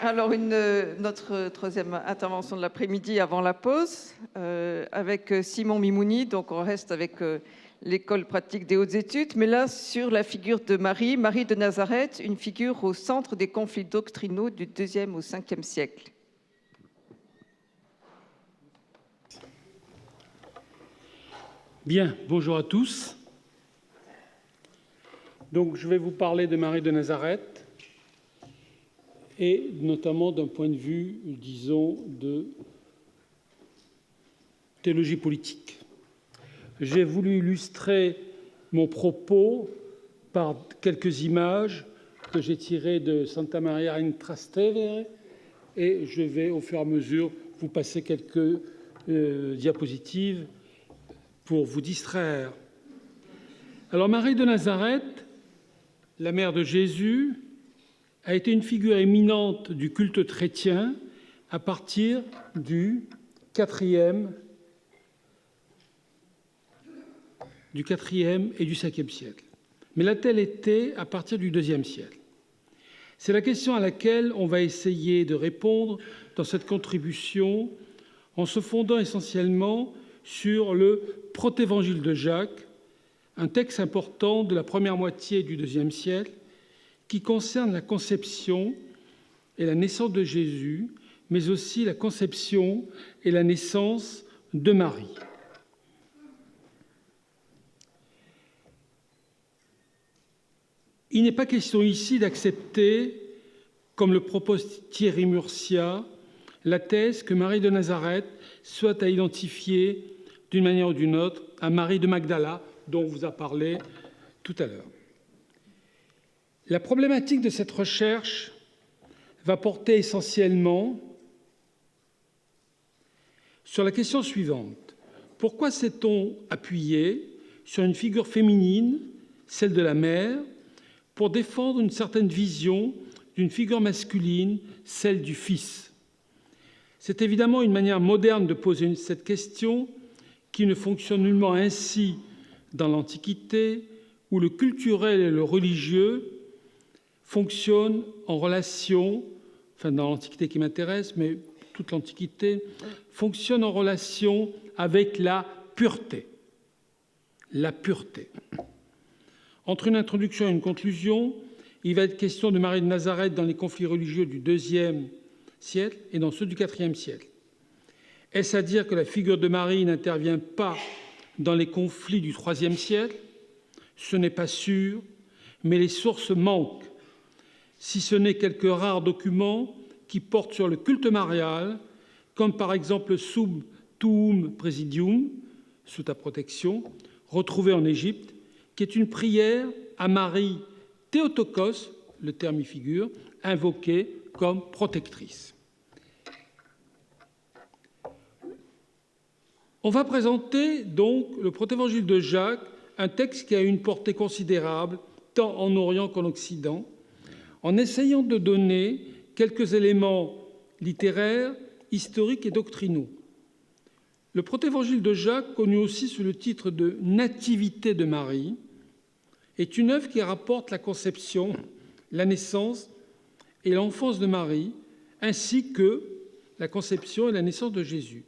Alors, notre troisième intervention de l'après-midi avant la pause, avec Simon Mimouni. Donc, on reste avec l'école pratique des hautes études, mais là, sur la figure de Marie, Marie de Nazareth, une figure au centre des conflits doctrinaux du IIe au Ve siècle. Bien, bonjour à tous. Donc, je vais vous parler de Marie de Nazareth, et notamment d'un point de vue, disons, de théologie politique. J'ai voulu illustrer mon propos par quelques images que j'ai tirées de Santa Maria in Trastevere, et je vais, au fur et à mesure, vous passer quelques diapositives pour vous distraire. Alors, Marie de Nazareth, la mère de Jésus, a été une figure éminente du culte chrétien à partir du IVe et du Ve siècle. Mais l'a-t-elle été à partir du IIe siècle? C'est la question à laquelle on va essayer de répondre dans cette contribution en se fondant essentiellement sur le protévangile de Jacques, un texte important de la première moitié du IIe siècle qui concerne la conception et la naissance de Jésus, mais aussi la conception et la naissance de Marie. Il n'est pas question ici d'accepter, comme le propose Thierry Murcia, la thèse que Marie de Nazareth soit à identifier d'une manière ou d'une autre à Marie de Magdala, dont on vous a parlé tout à l'heure. La problématique de cette recherche va porter essentiellement sur la question suivante. Pourquoi s'est-on appuyé sur une figure féminine, celle de la mère, pour défendre une certaine vision d'une figure masculine, celle du fils? C'est évidemment une manière moderne de poser cette question qui ne fonctionne nullement ainsi dans l'Antiquité, où le culturel et le religieux fonctionnent en relation, enfin dans l'Antiquité qui m'intéresse, mais toute l'Antiquité, fonctionne en relation avec la pureté. La pureté. Entre une introduction et une conclusion, il va être question de Marie de Nazareth dans les conflits religieux du IIe siècle et dans ceux du IVe siècle. Est-ce à dire que la figure de Marie n'intervient pas dans les conflits du IIIe siècle? Ce n'est pas sûr, mais les sources manquent, si ce n'est quelques rares documents qui portent sur le culte marial, comme par exemple le Sub Tuum Praesidium, sous ta protection, retrouvé en Égypte, qui est une prière à Marie Théotokos, le terme y figure, invoquée comme protectrice. On va présenter donc le protévangile de Jacques, un texte qui a une portée considérable, tant en Orient qu'en Occident, en essayant de donner quelques éléments littéraires, historiques et doctrinaux. Le protévangile de Jacques, connu aussi sous le titre de Nativité de Marie, est une œuvre qui rapporte la conception, la naissance et l'enfance de Marie, ainsi que la conception et la naissance de Jésus.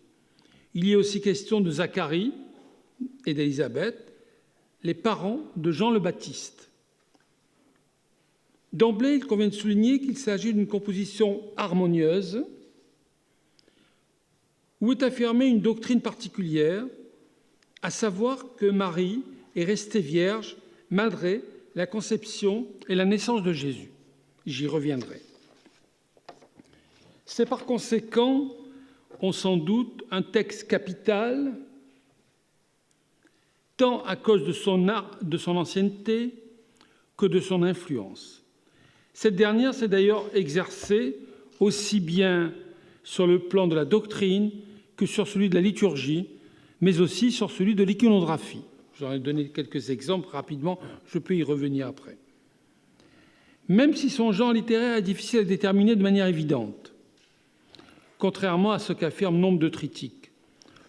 Il y est aussi question de Zacharie et d'Élisabeth, les parents de Jean le Baptiste. D'emblée, il convient de souligner qu'il s'agit d'une composition harmonieuse où est affirmée une doctrine particulière, à savoir que Marie est restée vierge malgré la conception et la naissance de Jésus. J'y reviendrai. C'est par conséquent, on s'en doute, un texte capital, tant à cause de son ancienneté que de son influence. Cette dernière s'est d'ailleurs exercée aussi bien sur le plan de la doctrine que sur celui de la liturgie, mais aussi sur celui de l'iconographie. J'en ai donné quelques exemples rapidement, je peux y revenir après. Même si son genre littéraire est difficile à déterminer de manière évidente, contrairement à ce qu'affirme nombre de critiques,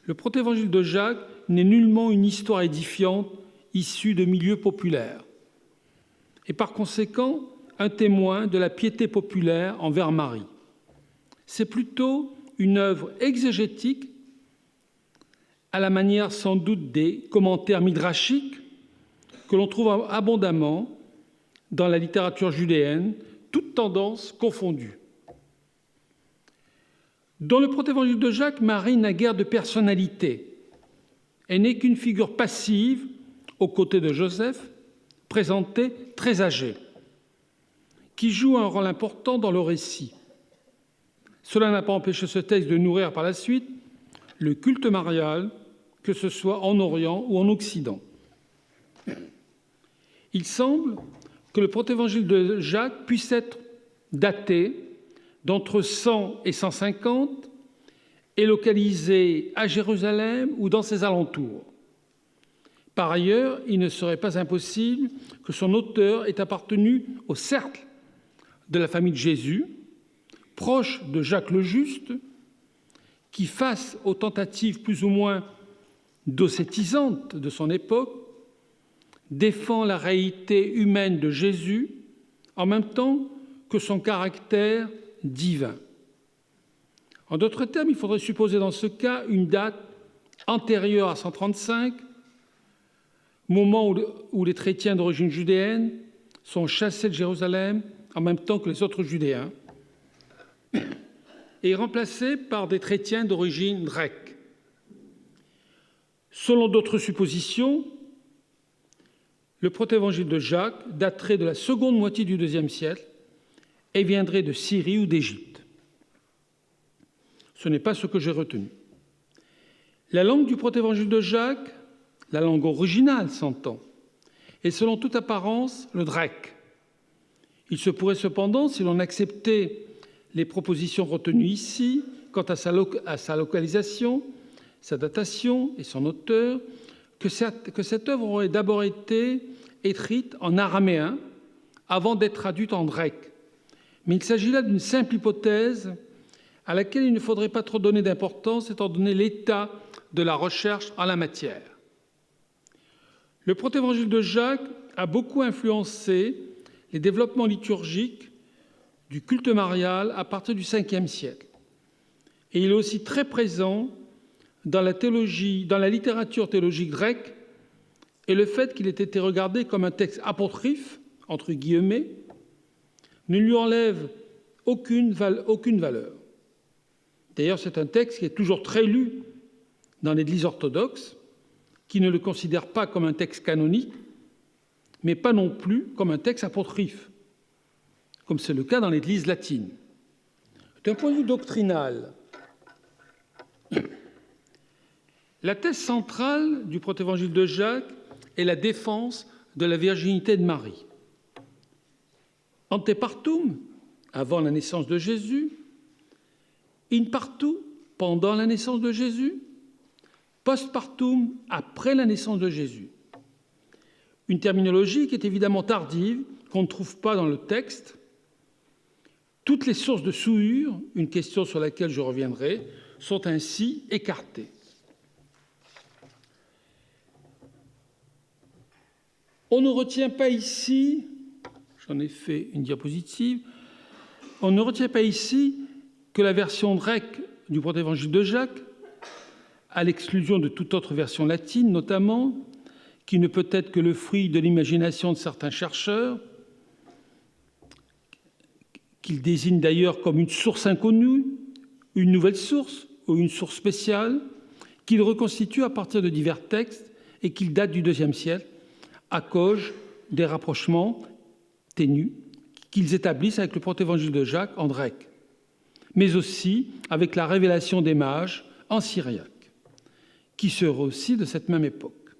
le protévangile de Jacques n'est nullement une histoire édifiante issue de milieux populaires, et par conséquent un témoin de la piété populaire envers Marie. c'est plutôt une œuvre exégétique, à la manière sans doute des commentaires midrashiques que l'on trouve abondamment dans la littérature judéenne, toutes tendances confondues. Dans le protévangile de Jacques, Marie n'a guère de personnalité. Elle n'est qu'une figure passive aux côtés de Joseph, présenté très âgé, qui joue un rôle important dans le récit. Cela n'a pas empêché ce texte de nourrir par la suite le culte marial, que ce soit en Orient ou en Occident. Il semble que le protévangile de Jacques puisse être daté d'entre 100 et 150 et localisé à Jérusalem ou dans ses alentours. Par ailleurs, il ne serait pas impossible que son auteur ait appartenu au cercle de la famille de Jésus, proche de Jacques le Juste, qui, face aux tentatives plus ou moins docétisantes de son époque, défend la réalité humaine de Jésus en même temps que son caractère divin. En d'autres termes, il faudrait supposer dans ce cas une date antérieure à 135, moment où les chrétiens d'origine judéenne sont chassés de Jérusalem en même temps que les autres Judéens et remplacés par des chrétiens d'origine grecque. Selon d'autres suppositions, le protévangile de Jacques daterait de la seconde moitié du IIe siècle et viendrait de Syrie ou d'Égypte. Ce n'est pas ce que j'ai retenu. La langue du protévangile de Jacques, la langue originale s'entend, est selon toute apparence le grec. Il se pourrait cependant, si l'on acceptait les propositions retenues ici quant à sa localisation, sa datation et son auteur, que cette œuvre aurait d'abord été écrite en araméen avant d'être traduite en grec. Mais il s'agit là d'une simple hypothèse à laquelle il ne faudrait pas trop donner d'importance étant donné l'état de la recherche en la matière. Le protévangile de Jacques a beaucoup influencé les développements liturgiques du culte marial à partir du Ve siècle. Et il est aussi très présent dans la littérature théologique grecque, et le fait qu'il ait été regardé comme un texte apocryphe, entre guillemets, ne lui enlève aucune valeur. D'ailleurs, c'est un texte qui est toujours très lu dans l'Église orthodoxe, qui ne le considère pas comme un texte canonique, mais pas non plus comme un texte apocryphe, comme c'est le cas dans l'Église latine. D'un point de vue doctrinal, la thèse centrale du protévangile de Jacques est la défense de la virginité de Marie. Ante partum, avant la naissance de Jésus, in partum, pendant la naissance de Jésus, post partum, après la naissance de Jésus. Une terminologie qui est évidemment tardive, qu'on ne trouve pas dans le texte. Toutes les sources de souillure, une question sur laquelle je reviendrai, sont ainsi écartées. On ne retient pas ici, j'en ai fait une diapositive, on ne retient pas ici que la version grecque du protévangile de Jacques, à l'exclusion de toute autre version latine notamment, qui ne peut être que le fruit de l'imagination de certains chercheurs, qu'ils désignent d'ailleurs comme une source inconnue, une nouvelle source ou une source spéciale, qu'ils reconstituent à partir de divers textes et qu'ils datent du IIe siècle, à cause des rapprochements ténus qu'ils établissent avec le protévangile de Jacques en grec, mais aussi avec la révélation des mages en syriaque, qui serait aussi de cette même époque.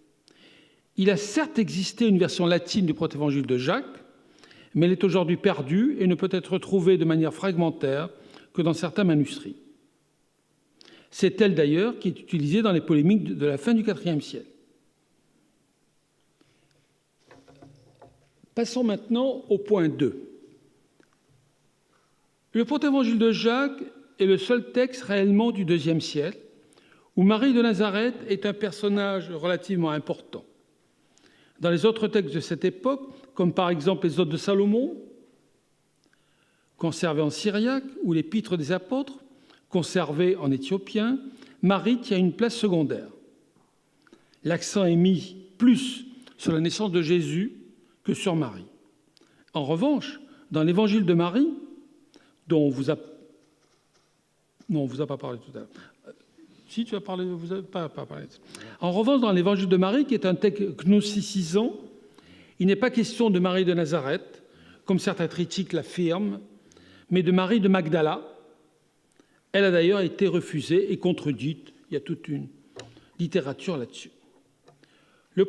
Il a certes existé une version latine du protévangile de Jacques, mais elle est aujourd'hui perdue et ne peut être retrouvée de manière fragmentaire que dans certains manuscrits. C'est elle d'ailleurs qui est utilisée dans les polémiques de la fin du IVe siècle. Passons maintenant au point 2. Le protévangile de Jacques est le seul texte réellement du IIe siècle où Marie de Nazareth est un personnage relativement important. Dans les autres textes de cette époque, comme par exemple les Odes de Salomon, conservés en syriaque, ou l'Épître des apôtres, conservé en éthiopien, Marie tient une place secondaire. L'accent est mis plus sur la naissance de Jésus que sur Marie. En revanche, dans l'évangile de Marie, dont on vous a... Non, on ne vous a pas parlé tout à l'heure. Si, tu as parlé, vous n'avez pas parlé. En revanche, dans l'évangile de Marie, qui est un texte gnosticisant, il n'est pas question de Marie de Nazareth, comme certains critiques l'affirment, mais de Marie de Magdala. Elle a d'ailleurs été refusée et contredite. Il y a toute une littérature là-dessus. Le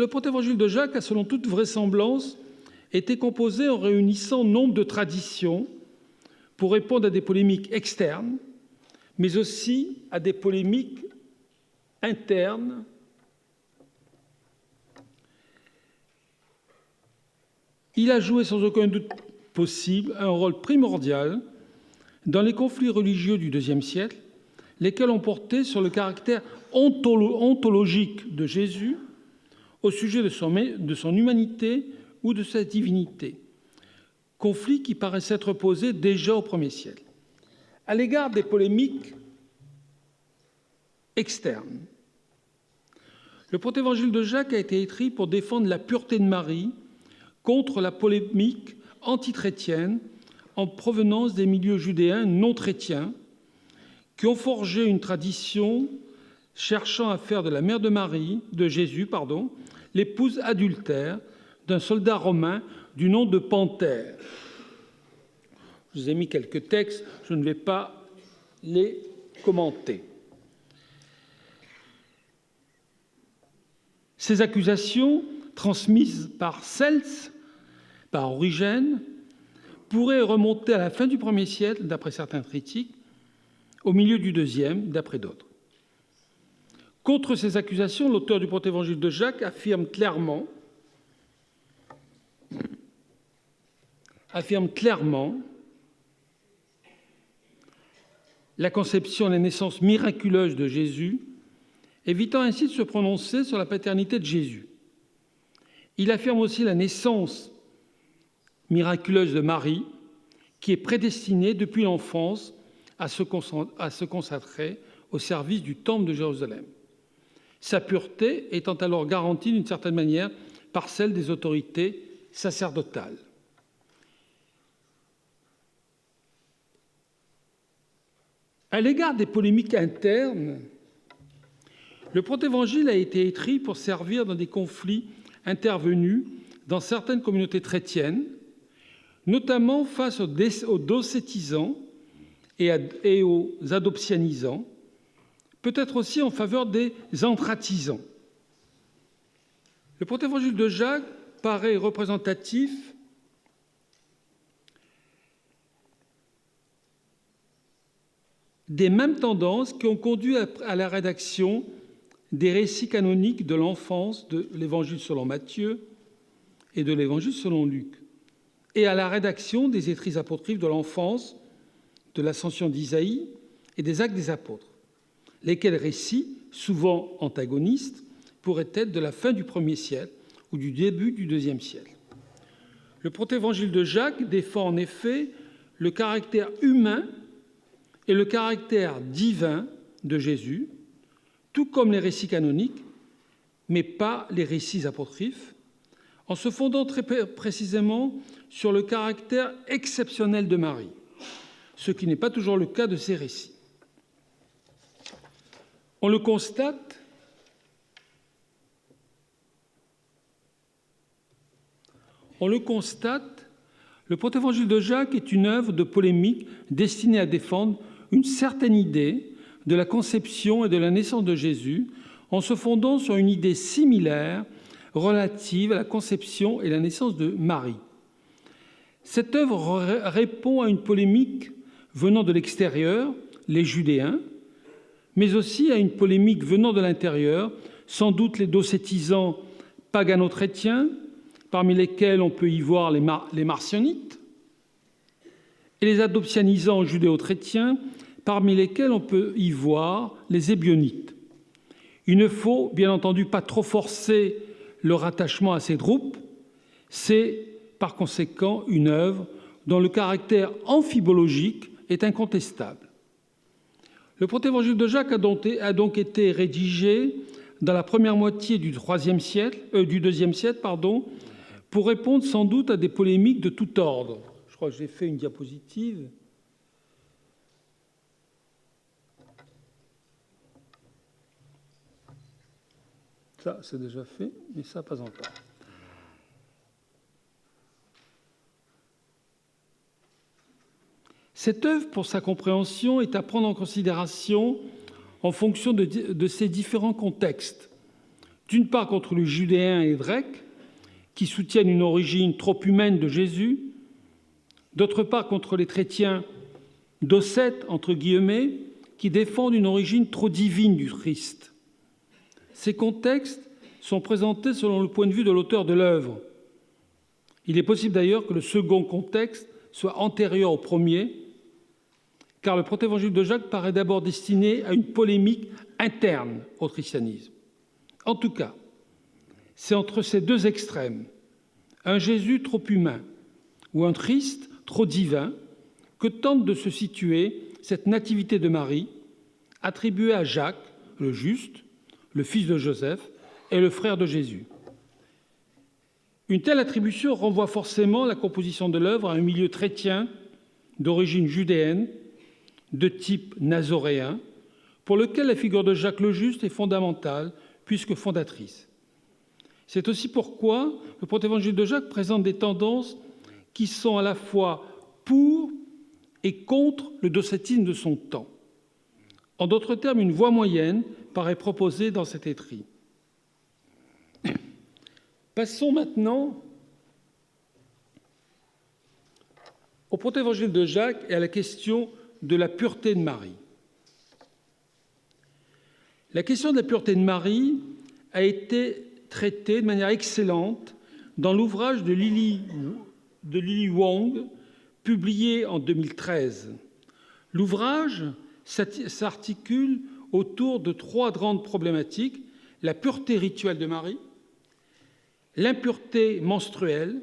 protévangile de Jacques a, selon toute vraisemblance, été composé en réunissant nombre de traditions pour répondre à des polémiques externes, mais aussi à des polémiques internes il a joué sans aucun doute possible un rôle primordial dans les conflits religieux du IIe siècle, lesquels ont porté sur le caractère ontologique de Jésus au sujet de son humanité ou de sa divinité, conflits qui paraissent être posés déjà au Ier siècle. À l'égard des polémiques externes, le protévangile de Jacques a été écrit pour défendre la pureté de Marie contre la polémique antichrétienne en provenance des milieux judéens non chrétiens qui ont forgé une tradition cherchant à faire de la mère de Jésus, l'épouse adultère d'un soldat romain du nom de Panthère. Je vous ai mis quelques textes, je ne vais pas les commenter. Ces accusations, transmises par Cels, par Origène, pourraient remonter à la fin du Ier siècle, d'après certains critiques, au milieu du IIe, d'après d'autres. Contre ces accusations, l'auteur du protévangile de Jacques affirme clairement la conception et la naissance miraculeuse de Jésus, évitant ainsi de se prononcer sur la paternité de Jésus. Il affirme aussi la naissance miraculeuse de Marie, qui est prédestinée depuis l'enfance à se consacrer au service du temple de Jérusalem, sa pureté étant alors garantie d'une certaine manière par celle des autorités sacerdotales. À l'égard des polémiques internes, le protévangile a été écrit pour servir dans des conflits intervenus dans certaines communautés chrétiennes, notamment face aux docétisants et aux adoptionnisants, peut-être aussi en faveur des anthratisants. Le protévangile de Jacques paraît représentatif des mêmes tendances qui ont conduit à la rédaction des récits canoniques de l'enfance de l'Évangile selon Matthieu et de l'Évangile selon Luc, et à la rédaction des écrits apocryphes de l'enfance, de l'ascension d'Isaïe et des actes des apôtres, lesquels récits, souvent antagonistes, pourraient être de la fin du Ier siècle ou du début du IIe siècle. Le protévangile de Jacques défend en effet le caractère humain et le caractère divin de Jésus, tout comme les récits canoniques, mais pas les récits apocryphes, en se fondant très précisément sur le caractère exceptionnel de Marie, ce qui n'est pas toujours le cas de ces récits. On le constate le protévangile de Jacques est une œuvre de polémique destinée à défendre une certaine idée de la conception et de la naissance de Jésus en se fondant sur une idée similaire relative à la conception et la naissance de Marie. Cette œuvre répond à une polémique venant de l'extérieur, les Judéens, mais aussi à une polémique venant de l'intérieur, sans doute les docétisants pagano-chrétiens, parmi lesquels on peut y voir les marcionites, et les adoptionnisants judéo-chrétiens, parmi lesquels on peut y voir les ébionites. Il ne faut bien entendu pas trop forcer le rattachement à ces groupes, c'est par conséquent une œuvre dont le caractère amphibologique est incontestable. Le protévangile de Jacques a donc été rédigé dans la première moitié du deuxième siècle, pour répondre sans doute à des polémiques de tout ordre. Je crois que j'ai fait une diapositive. Ça, c'est déjà fait, mais ça, pas encore. Cette œuvre, pour sa compréhension, est à prendre en considération en fonction de ces différents contextes. D'une part, contre les Judéens et les Grecs, qui soutiennent une origine trop humaine de Jésus. D'autre part, contre les chrétiens d'Ossète, entre guillemets, qui défendent une origine trop divine du Christ. Ces contextes sont présentés selon le point de vue de l'auteur de l'œuvre. Il est possible d'ailleurs que le second contexte soit antérieur au premier, car le protévangile de Jacques paraît d'abord destiné à une polémique interne au christianisme. En tout cas, c'est entre ces deux extrêmes, un Jésus trop humain ou un Christ trop divin, que tente de se situer cette nativité de Marie, attribuée à Jacques, le juste, le fils de Joseph et le frère de Jésus. Une telle attribution renvoie forcément la composition de l'œuvre à un milieu chrétien d'origine judéenne, de type nazoréen, pour lequel la figure de Jacques le Juste est fondamentale, puisque fondatrice. C'est aussi pourquoi le protévangile de Jacques présente des tendances qui sont à la fois pour et contre le docétisme de son temps. En d'autres termes, une voie moyenne paraît proposée dans cet écrit. Passons maintenant au protévangile de Jacques et à la question de la pureté de Marie. La question de la pureté de Marie a été traitée de manière excellente dans l'ouvrage de Lily Wong, publié en 2013. L'ouvrage s'articule autour de trois grandes problématiques: la pureté rituelle de Marie, l'impureté menstruelle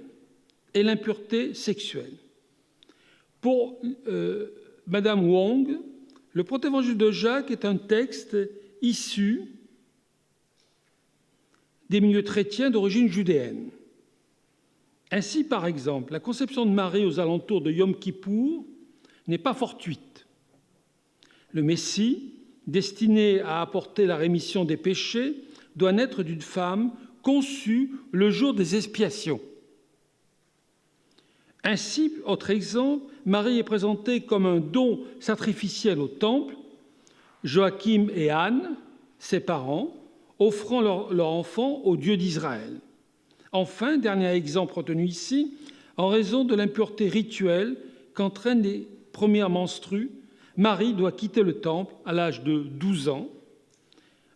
et l'impureté sexuelle. Pour Madame Wong, le protévangile de Jacques est un texte issu des milieux chrétiens d'origine judéenne. Ainsi, par exemple, la conception de Marie aux alentours de Yom Kippour n'est pas fortuite. Le Messie, destiné à apporter la rémission des péchés, doit naître d'une femme conçue le jour des expiations. Ainsi, autre exemple, Marie est présentée comme un don sacrificiel au temple, Joachim et Anne, ses parents, offrant leur enfant au Dieu d'Israël. Enfin, dernier exemple retenu ici, en raison de l'impureté rituelle qu'entraînent les premières menstrues, Marie doit quitter le temple à l'âge de 12 ans,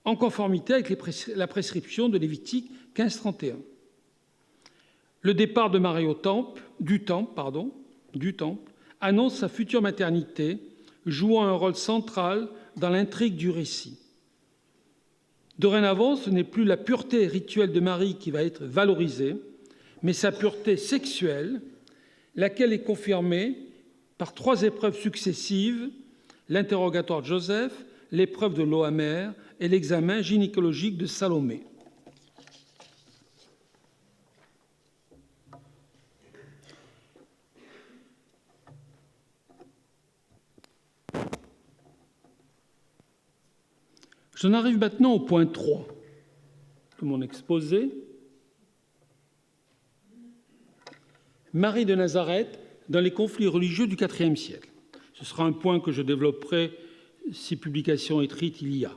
en conformité avec la prescription de Lévitique 15:31. Le départ de Marie du temple annonce sa future maternité, jouant un rôle central dans l'intrigue du récit. Dorénavant, ce n'est plus la pureté rituelle de Marie qui va être valorisée, mais sa pureté sexuelle, laquelle est confirmée par 3 épreuves successives: l'interrogatoire de Joseph, l'épreuve de l'eau amère et l'examen gynécologique de Salomé. J'en arrive maintenant au point 3 de mon exposé. Marie de Nazareth dans les conflits religieux du IVe siècle. Ce sera un point que je développerai si publication écrite il y a.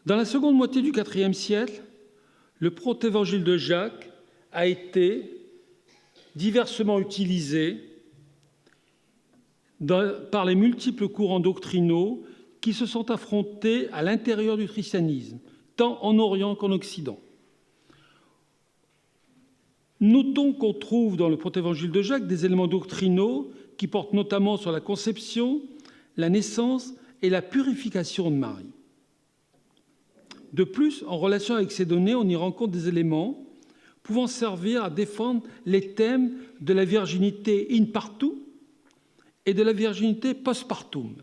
Dans la seconde moitié du IVe siècle, le protévangile de Jacques a été diversement utilisé par les multiples courants doctrinaux qui se sont affrontés à l'intérieur du christianisme, tant en Orient qu'en Occident. Notons qu'on trouve dans le protévangile de Jacques des éléments doctrinaux qui portent notamment sur la conception, la naissance et la purification de Marie. De plus, en relation avec ces données, on y rencontre des éléments pouvant servir à défendre les thèmes de la virginité in partout et de la virginité postpartum.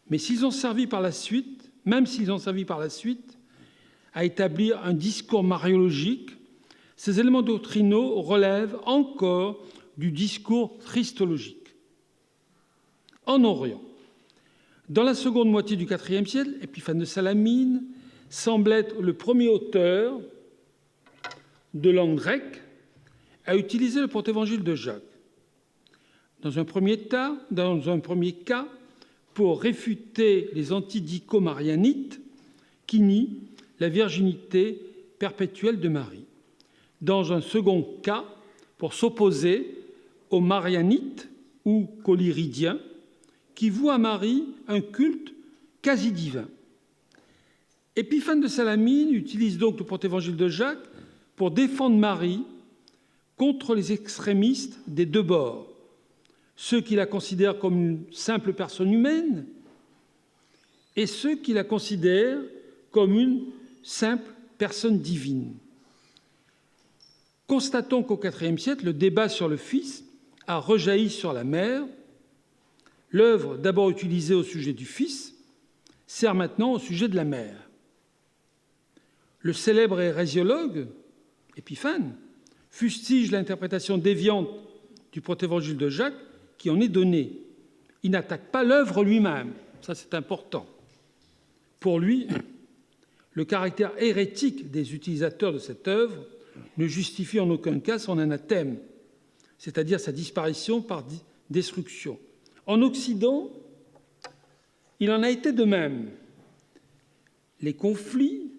Mais s'ils ont servi par la suite, même s'ils ont servi par la suite à établir un discours mariologique, ces éléments doctrinaux relèvent encore du discours christologique. En Orient, dans la seconde moitié du IVe siècle, Épiphane de Salamine semble être le premier auteur de langue grecque à utiliser le protévangile de Jacques. Dans un premier cas, pour réfuter les antidico-marianites qui nient la virginité perpétuelle de Marie. Dans un second cas, pour s'opposer aux marianites ou collyridiens qui vouent à Marie un culte quasi divin. Épiphane de Salamine utilise donc le protévangile de Jacques pour défendre Marie contre les extrémistes des deux bords, ceux qui la considèrent comme une simple personne humaine et ceux qui la considèrent comme une simple personne divine. Constatons qu'au IVe siècle, le débat sur le Fils a rejailli sur la mère. L'œuvre d'abord utilisée au sujet du Fils sert maintenant au sujet de la mère. Le célèbre hérésiologue, Épiphane, fustige l'interprétation déviante du protévangile de Jacques qui en est donnée. Il n'attaque pas l'œuvre lui-même, ça c'est important. Pour lui, le caractère hérétique des utilisateurs de cette œuvre ne justifie en aucun cas son anathème, c'est-à-dire sa disparition par destruction. En Occident, il en a été de même. Les conflits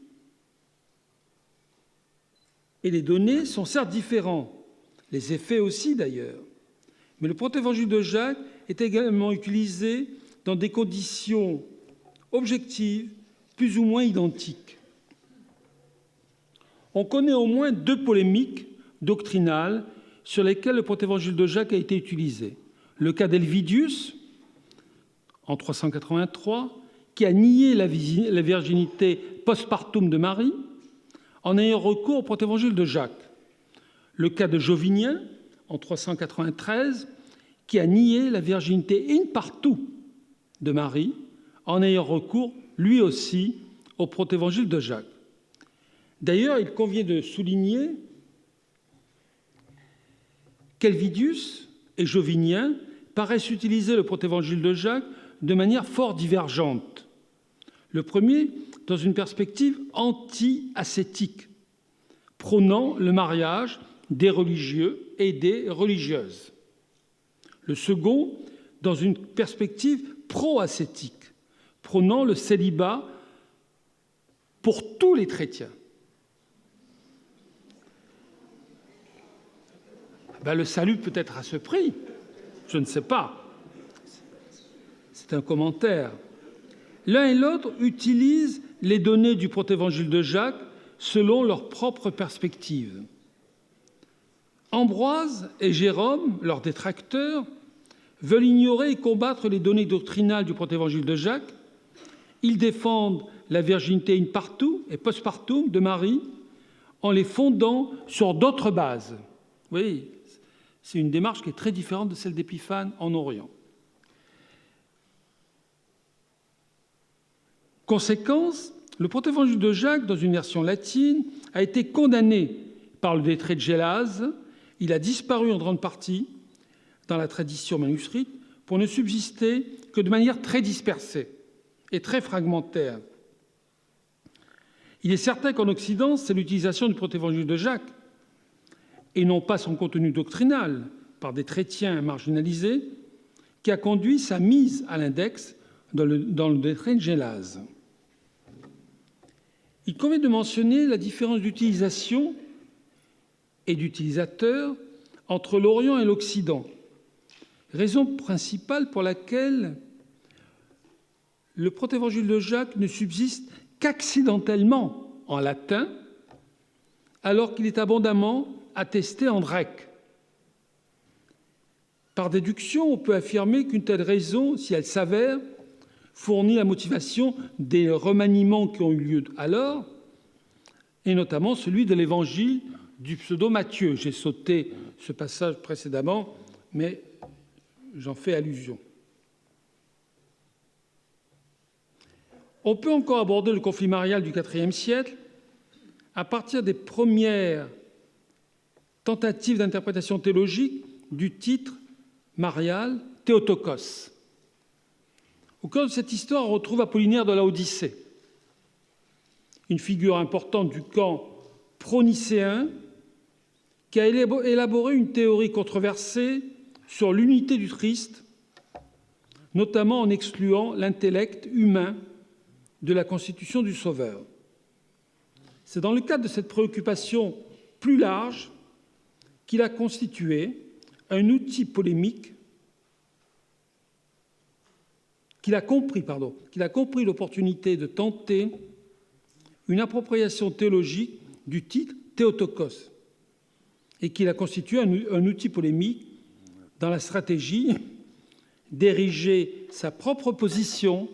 et les données sont certes différents, les effets aussi d'ailleurs, mais le protévangile de Jacques est également utilisé dans des conditions objectives plus ou moins identiques. On connaît au moins deux polémiques doctrinales sur lesquelles le protévangile de Jacques a été utilisé. Le cas d'Helvidius, en 383, qui a nié la virginité postpartum de Marie en ayant recours au protévangile de Jacques. Le cas de Jovinien, en 393, qui a nié la virginité in partu de Marie en ayant recours, lui aussi, au protévangile de Jacques. D'ailleurs, il convient de souligner qu'Helvidius et Jovinien paraissent utiliser le protévangile de Jacques de manière fort divergente. Le premier, dans une perspective anti-ascétique, prônant le mariage des religieux et des religieuses. Le second, dans une perspective pro-ascétique, prônant le célibat pour tous les chrétiens. Le salut peut être à ce prix, je ne sais pas. C'est un commentaire. L'un et l'autre utilisent les données du protévangile de Jacques selon leur propre perspective. Ambroise et Jérôme, leurs détracteurs, veulent ignorer et combattre les données doctrinales du protévangile de Jacques. Ils défendent la virginité in partu et postpartum de Marie en les fondant sur d'autres bases. Oui, c'est une démarche qui est très différente de celle d'Épiphane en Orient. Conséquence, le protévangile de Jacques, dans une version latine, a été condamné par le décret de Gélase. Il a disparu en grande partie dans la tradition manuscrite pour ne subsister que de manière très dispersée et très fragmentaire. Il est certain qu'en Occident, c'est l'utilisation du protévangile de Jacques et non pas son contenu doctrinal par des chrétiens marginalisés qui a conduit sa mise à l'index dans le décret de Gélase. Il convient de mentionner la différence d'utilisation et d'utilisateur entre l'Orient et l'Occident, raison principale pour laquelle le protévangile de Jacques ne subsiste qu'accidentellement en latin, alors qu'il est abondamment attesté en grec. Par déduction, on peut affirmer qu'une telle raison, si elle s'avère, fournit la motivation des remaniements qui ont eu lieu alors, et notamment celui de l'évangile du pseudo-Matthieu. J'ai sauté ce passage précédemment, mais j'en fais allusion. On peut encore aborder le conflit marial du IVe siècle à partir des premières tentatives d'interprétation théologique du titre marial Théotokos. Au cœur de cette histoire, on retrouve Apollinaire de Laodicée, une figure importante du camp pro-nicéen qui a élaboré une théorie controversée sur l'unité du Christ, notamment en excluant l'intellect humain de la constitution du Sauveur. C'est dans le cadre de cette préoccupation plus large qu'il a constitué un outil polémique, qu'il a compris l'opportunité de tenter une appropriation théologique du titre Théotokos, et qu'il a constitué un outil polémique dans la stratégie d'ériger sa propre position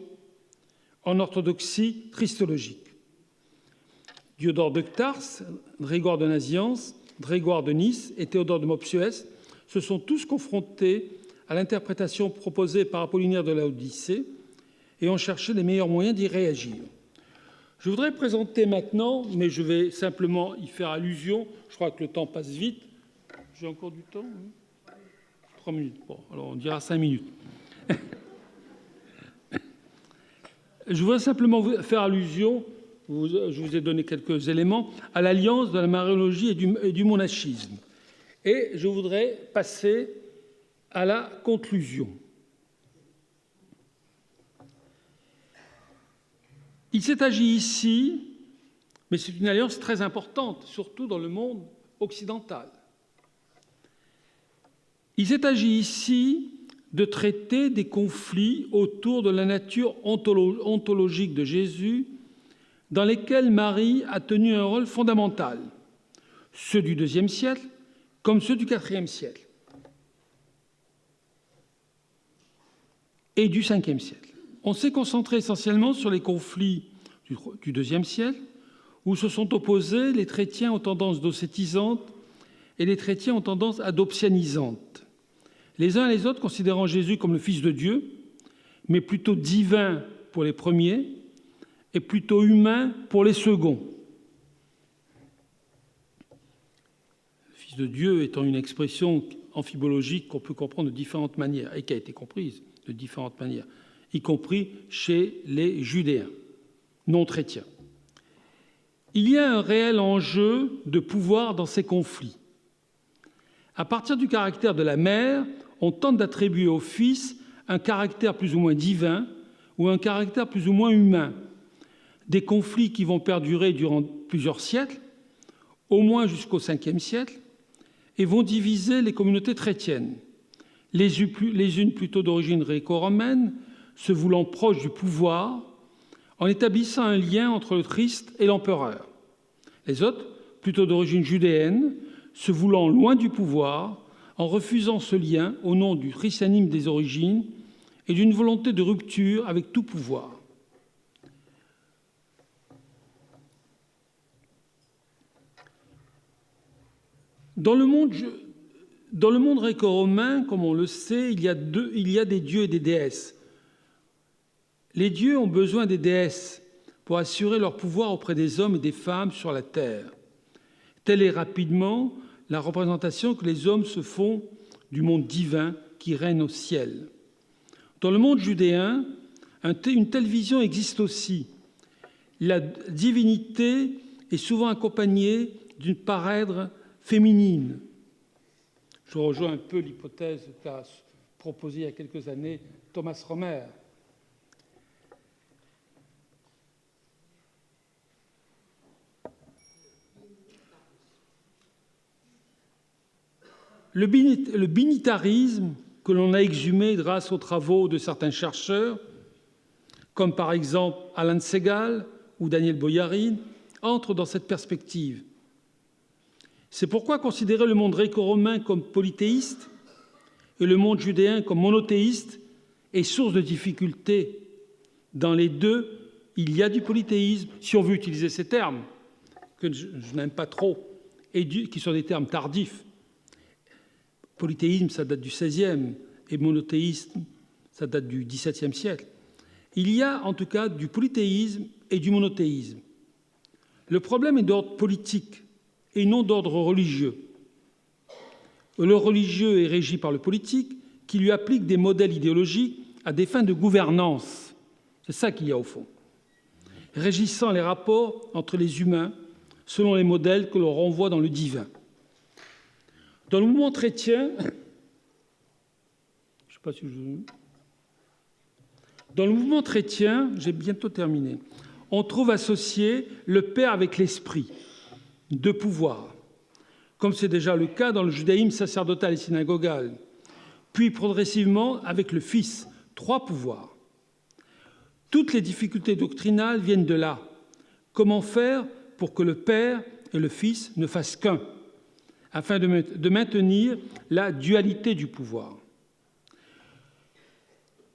en orthodoxie christologique. Diodore de Ctars, Grégoire de Nazianze, Grégoire de Nice et Théodore de Mopsuès se sont tous confrontés à l'interprétation proposée par Apollinaire de Laodicée et ont cherché les meilleurs moyens d'y réagir. Je voudrais présenter maintenant, mais je vais simplement y faire allusion, je crois que le temps passe vite. J'ai encore du temps, oui. 3 minutes. Bon, alors on dira 5 minutes. Je voudrais simplement faire allusion, je vous ai donné quelques éléments, à l'alliance de la mariologie et du monachisme. Et je voudrais passer à la conclusion. Il s'est agi ici, mais c'est une alliance très importante, surtout dans le monde occidental. Il s'est agi ici de traiter des conflits autour de la nature ontologique de Jésus, dans lesquels Marie a tenu un rôle fondamental, ceux du IIe siècle comme ceux du IVe siècle et du Ve siècle. On s'est concentré essentiellement sur les conflits du IIe siècle, où se sont opposés les chrétiens aux tendances docétisantes et les chrétiens aux tendances adoptianisantes, les uns et les autres considérant Jésus comme le Fils de Dieu, mais plutôt divin pour les premiers et plutôt humain pour les seconds. Le Fils de Dieu étant une expression amphibologique qu'on peut comprendre de différentes manières et qui a été comprise de différentes manières, y compris chez les Judéens non chrétiens. Il y a un réel enjeu de pouvoir dans ces conflits. À partir du caractère de la mère, on tente d'attribuer au Fils un caractère plus ou moins divin ou un caractère plus ou moins humain. Des conflits qui vont perdurer durant plusieurs siècles, au moins jusqu'au Ve siècle, et vont diviser les communautés chrétiennes, les unes plutôt d'origine gréco-romaine, se voulant proches du pouvoir, en établissant un lien entre le Christ et l'empereur. Les autres, plutôt d'origine judéenne, se voulant loin du pouvoir, en refusant ce lien au nom du christianisme des origines et d'une volonté de rupture avec tout pouvoir. Dans le monde gréco-romain, comme on le sait, il y a des dieux et des déesses. Les dieux ont besoin des déesses pour assurer leur pouvoir auprès des hommes et des femmes sur la terre. Telle est rapidement la représentation que les hommes se font du monde divin qui règne au ciel. Dans le monde judéen, une telle vision existe aussi. La divinité est souvent accompagnée d'une parèdre féminine. Je rejoins un peu l'hypothèse qu'a proposée il y a quelques années Thomas Romer. Le binitarisme que l'on a exhumé grâce aux travaux de certains chercheurs, comme par exemple Alan Segal ou Daniel Boyarin, entre dans cette perspective. C'est pourquoi considérer le monde gréco-romain comme polythéiste et le monde judéen comme monothéiste est source de difficultés. Dans les deux, il y a du polythéisme, si on veut utiliser ces termes, que je n'aime pas trop, et qui sont des termes tardifs. Polythéisme, ça date du XVIe, et monothéisme, ça date du XVIIe siècle. Il y a en tout cas du polythéisme et du monothéisme. Le problème est d'ordre politique et non d'ordre religieux. Le religieux est régi par le politique qui lui applique des modèles idéologiques à des fins de gouvernance. C'est ça qu'il y a au fond. Régissant les rapports entre les humains selon les modèles que l'on renvoie dans le divin. Dans le mouvement chrétien, j'ai bientôt terminé, on trouve associé le Père avec l'Esprit, deux pouvoirs, comme c'est déjà le cas dans le judaïsme sacerdotal et synagogal, puis progressivement avec le Fils, trois pouvoirs. Toutes les difficultés doctrinales viennent de là. Comment faire pour que le Père et le Fils ne fassent qu'un, afin de maintenir la dualité du pouvoir.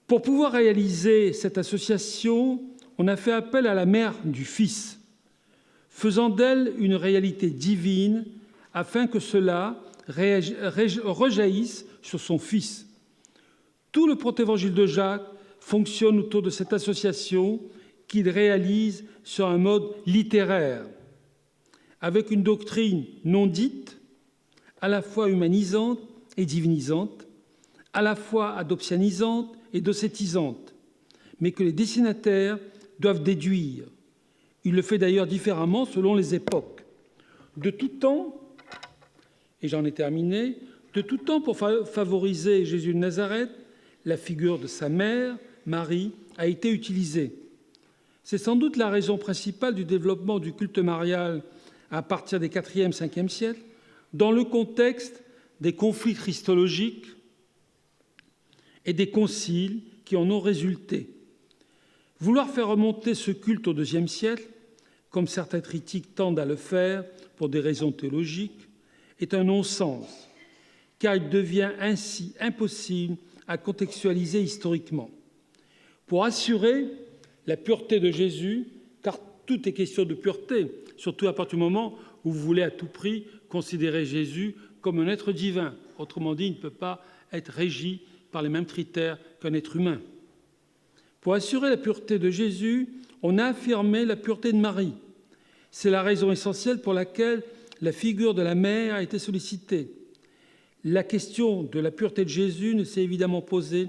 Pour pouvoir réaliser cette association, on a fait appel à la mère du Fils, faisant d'elle une réalité divine, afin que cela rejaillisse sur son Fils. Tout le protévangile de Jacques fonctionne autour de cette association qu'il réalise sur un mode littéraire, avec une doctrine non dite, à la fois humanisante et divinisante, à la fois adoptianisante et docétisante, mais que les destinataires doivent déduire. Il le fait d'ailleurs différemment selon les époques. De tout temps, et j'en ai terminé, de tout temps pour favoriser Jésus de Nazareth, la figure de sa mère, Marie, a été utilisée. C'est sans doute la raison principale du développement du culte marial à partir des 4e, 5e siècles, dans le contexte des conflits christologiques et des conciles qui en ont résulté. Vouloir faire remonter ce culte au IIe siècle, comme certains critiques tendent à le faire pour des raisons théologiques, est un non-sens, car il devient ainsi impossible à contextualiser historiquement. Pour assurer la pureté de Jésus, car tout est question de pureté, surtout à partir du moment où vous voulez à tout prix considérer Jésus comme un être divin. Autrement dit, il ne peut pas être régi par les mêmes critères qu'un être humain. Pour assurer la pureté de Jésus, on a affirmé la pureté de Marie. C'est la raison essentielle pour laquelle la figure de la mère a été sollicitée. La question de la pureté de Jésus ne s'est évidemment posée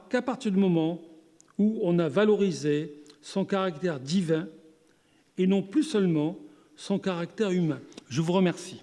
qu'à partir du moment où on a valorisé son caractère divin et non plus seulement son caractère humain. Je vous remercie.